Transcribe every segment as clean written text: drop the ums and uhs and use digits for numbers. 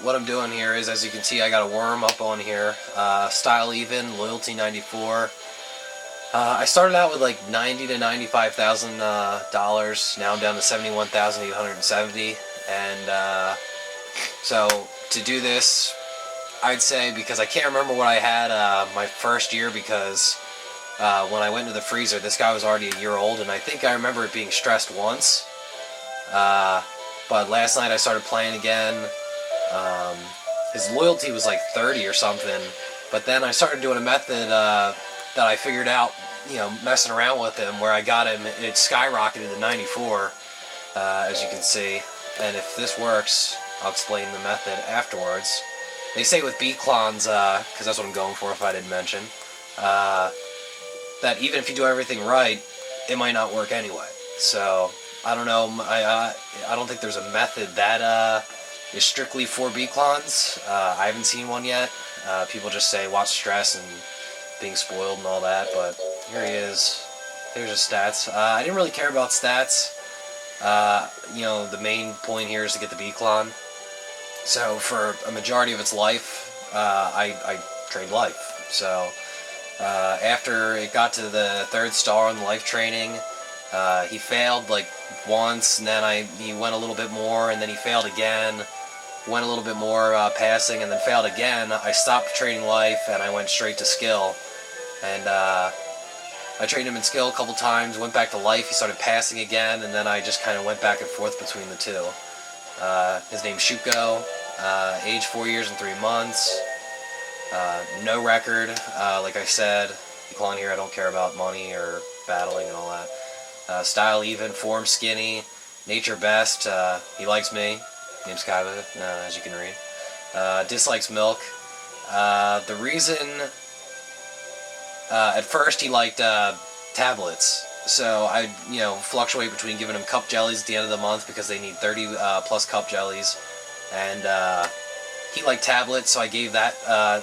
what I'm doing here is, as you can see, I got a worm up on here. Style even, loyalty 94. I started out with like $90,000 to $95,000. Now I'm down to $71,870, and so to do this, I'd say, because I can't remember what I had my first year, because when I went into the freezer, this guy was already a year old, and I think I remember it being stressed once. But last night I started playing again. His loyalty was like 30 or something, but then I started doing a method that I figured out, messing around with him, where I got him, it skyrocketed to 94, as you can see. And if this works, I'll explain the method afterwards. They say with Beaclons, because that's what I'm going for if I didn't mention, that even if you do everything right, it might not work anyway. So, I don't know, I don't think there's a method that is strictly for Beaclons. I haven't seen one yet. People just say watch stress and being spoiled and all that, but here he is. Here's his stats. I didn't really care about stats. The main point here is to get the Beaclon. So for a majority of its life, I trained life. So after it got to the 3rd star on the life training, he failed like once, and then he went a little bit more, and then he failed again, went a little bit more passing, and then failed again. I stopped training life, and I went straight to skill. And I trained him in skill a couple times, went back to life, he started passing again, and then I just kind of went back and forth between the two. His name's Shuko, age 4 years and 3 months, no record, like I said. Beaclon here, I don't care about money or battling and all that. Style even, form skinny, nature best, he likes me, name's Kaiba, as you can read. Dislikes milk. The reason, at first he liked tablets. So I, fluctuate between giving him cup jellies at the end of the month, because they need 30 plus cup jellies, and he liked tablets, so I gave that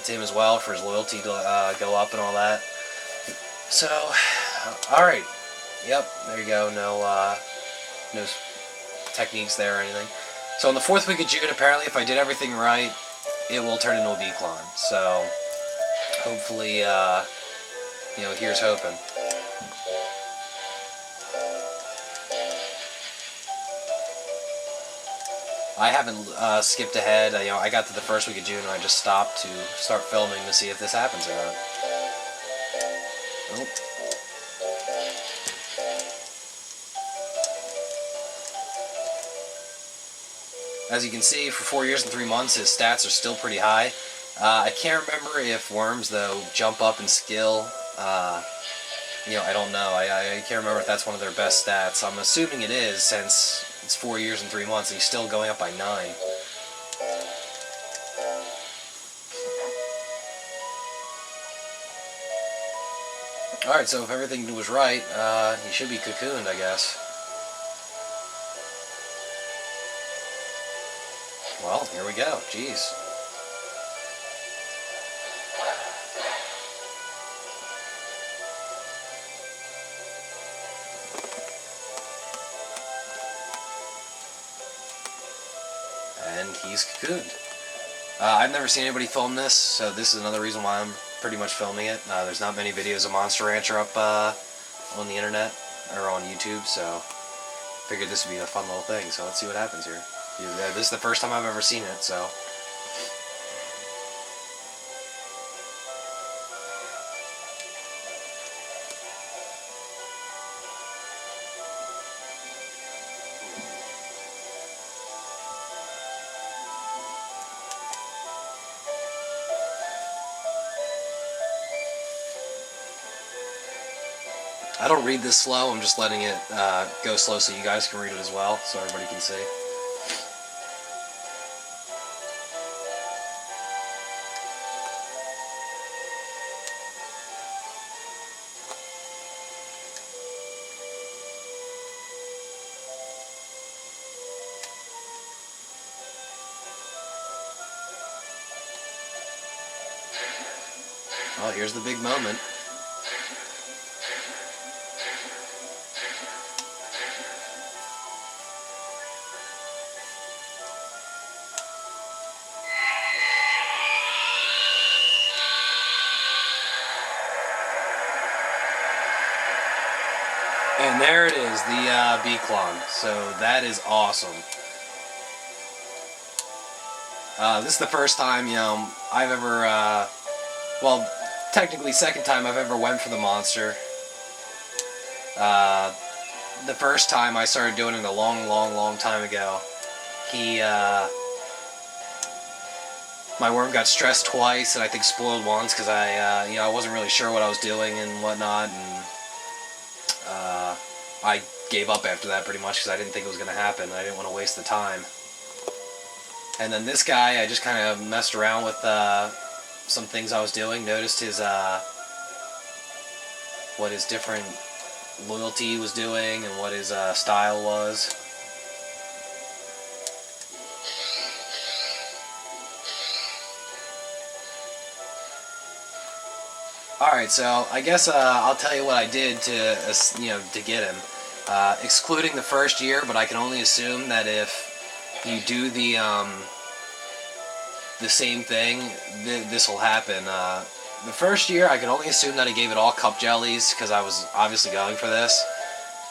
to him as well for his loyalty to go up and all that. So, all right, yep, there you go. No techniques there or anything. So in the 4th week of June, apparently, if I did everything right, it will turn into a Beaclon. So hopefully, here's hoping. I haven't skipped ahead. I got to the 1st week of June and I just stopped to start filming to see if this happens or not. Nope. As you can see, for 4 years and 3 months, his stats are still pretty high. I can't remember if worms, though, jump up in skill. I don't know. I can't remember if that's one of their best stats. I'm assuming it is, since it's 4 years and 3 months, and he's still going up by 9. Alright, so if everything was right, he should be cocooned, I guess. Well, here we go. Jeez. And he's cocooned. I've never seen anybody film this, so this is another reason why I'm pretty much filming it. There's not many videos of Monster Rancher up on the internet, or on YouTube, so figured this would be a fun little thing, so let's see what happens here. This is the first time I've ever seen it, so... I don't read this slow, I'm just letting it go slow so you guys can read it as well, so everybody can see. Well, here's the big moment. there it is, the Beaclon. So that is awesome. This is the first time, you know, I've ever, well, technically second time I've ever went for the monster. The first time I started doing it a long time ago, my worm got stressed twice and I think spoiled once because you know, I wasn't really sure what I was doing and whatnot, and I gave up after that pretty much because I didn't think it was going to happen. I didn't want to waste the time. And then this guy, I just kind of messed around with some things I was doing, noticed his, what his different loyalty was doing and what his style was. Alright, so I guess I'll tell you what I did to, you know, to get him. Excluding the first year, but I can only assume that if you do the same thing, this will happen. The first year, I can only assume that I gave it all cup jellies, because I was obviously going for this.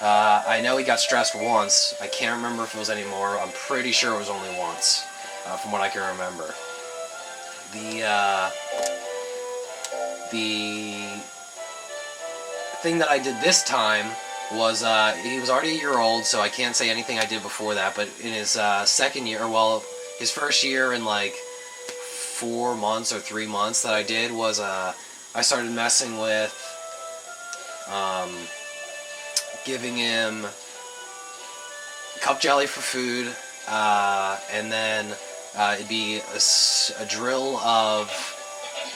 I know he got stressed once. I can't remember if it was any more. I'm pretty sure it was only once, from what I can remember. The thing that I did this time was, he was already a year old, so I can't say anything I did before that, but in his second year, well, his first year in like 4 months or 3 months that I did was, I started messing with giving him cup jelly for food, and then it'd be a drill of,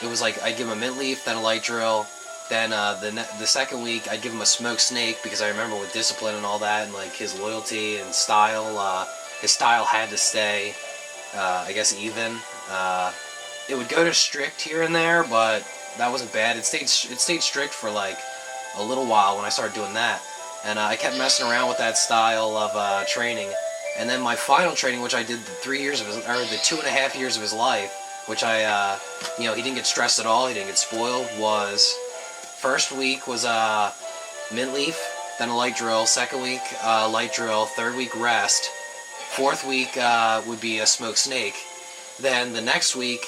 it was like I'd give him a mint leaf, then a light drill. Then the second week I'd give him a Smokedsnake, because I remember with discipline and all that, and like his loyalty and style, his style had to stay, I guess, even. It would go to strict here and there, but that wasn't bad. It stayed strict for like a little while when I started doing that, and I kept messing around with that style of training. And then my final training, which I did the 3 years of his, or the 2.5 years of his life, which I, you know, he didn't get stressed at all, he didn't get spoiled, was first week was mint leaf, then a light drill, second week light drill, third week rest, fourth week would be a Smokedsnake. Then the next week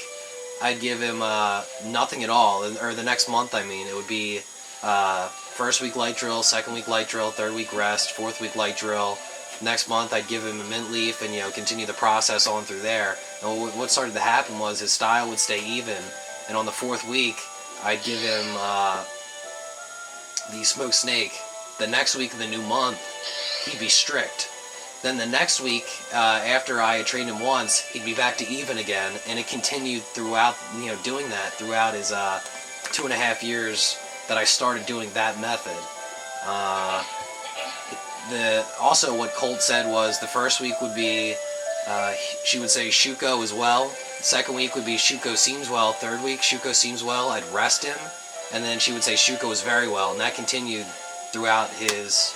I'd give him nothing at all, or the next month I mean, it would be first week light drill, second week light drill, third week rest, fourth week light drill. Next month I'd give him a mint leaf and, you know, continue the process on through there. And what started to happen was his style would stay even, and on the fourth week I'd give him the Smokedsnake. The next week of the new month he'd be strict. Then the next week, after I had trained him once, he'd be back to even again, and it continued throughout, you know, doing that throughout his 2.5 years that I started doing that method. Also what Colt said was the first week would be, she would say Shuko is well, second week would be Shuko seems well, third week Shuko seems well, I'd rest him, and then she would say Shuko is very well, and that continued throughout his,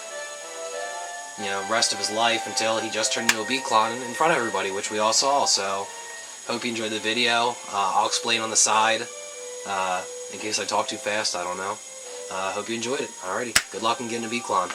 you know, rest of his life until he just turned into a Beaclon in front of everybody, which we all saw. So hope you enjoyed the video. I'll explain on the side in case I talk too fast, I don't know. Hope you enjoyed it. Alrighty, good luck in getting a Beaclon.